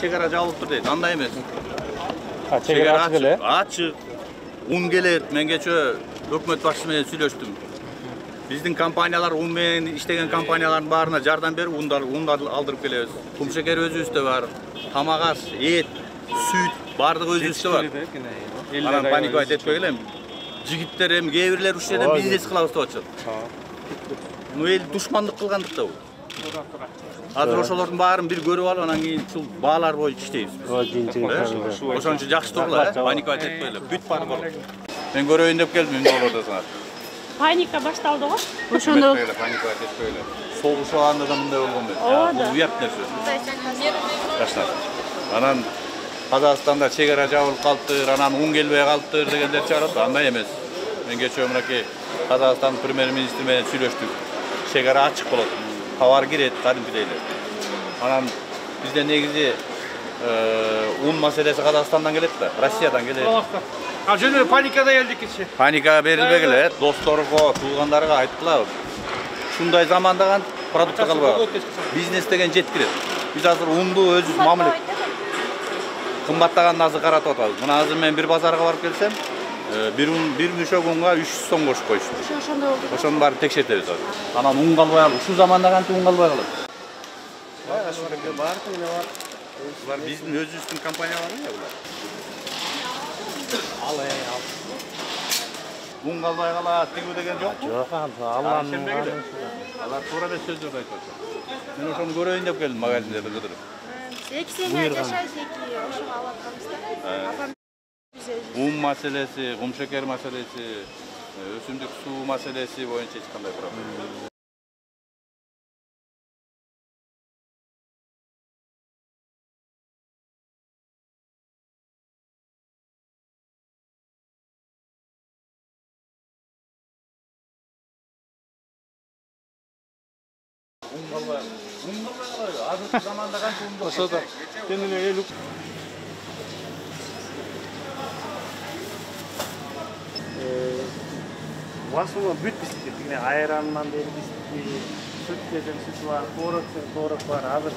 çegara jabılıp deydi. Андай emес. Çegara açık ele. Açık. Un gelir. Men geçe hökümet başçısı menен süйлöштüm. Bizdin kampanyalar un menен işlеген kampanyaların barına jardam berip unдар aldırıp kelebиз. Kum şeker özübüzde var. Tamak aş, et, süt bardыгы özübüzde var. Anam panik ayt etpey kelem. Jigitler hem kebirler uşerden biznes kılabыз деп atышат. Ну эл душмандык кылгандык да бул. Азыр ошолордун баарын бир көрүп алып анан кийин ушул баалар боюнча иштейбиз биз. Ошон үчүн жакшы тургула, паника этпей эле. Бүт бар болот. Мен көрөйүн деп келдим, эмне болот десеңер. Паника башталды го. Ошондо паника этпей эле. Согушканда да мындай болгон эмес. Бул уят нерсе. Таштар. Анан Казакстанда чегара жабылып калыптыр, анан un келбей калыптыр дегендер чыгарат. Андай эмес. Мен кечээ мынакей Казакстан премьер-министри менен сүйлөштүк. Чегара ачык болот. Товар кирет кадимкидей эле. Анан бизде негизи un маселеси Казакстандан келет да, Россиядан келет. А жөнө паникада келдик кичи. Паника берилбегиле, досторго, туугандарга айткыла. Ушундай заманда продукт калбайт. Бизнес деген жеткирет. Биз азыр унду өзүбүз мамиле кымбаттаганын азыр каратып атабыз. Мына азыр мен бир базарга барып келсем, bir müşök unga 300 so'm qo'shib qo'yishdi. Ошондой болду. Ошону баарын текшертебиz азыр. Анан un калбай калды. Ушул заманда кантип un калбай калат? Булар биздин өзүбүздүн компанияларыбыз я булар. Ал. Un калбай калат, тигүү деген жокпу? Жок, Алланын. Алар туура эмес сөздөрдү айтып атышат. Мен ошону көрөйүн деп келдим магазиндерде кыдырып. Эки сене жашайбыз, эки ошого алып атканбыз да. Un maselesi, kum şeker maselesi, ösümlük su maselesi boyunca hiç kanday problem yok. Un kalbay. Azıcık zamanda kança un Ошо да. Kendine eluk. Vasfına büt bisiklet. Yine ayranından beri bisiklet. Süt dedim süt var. Koruk var. Hazır.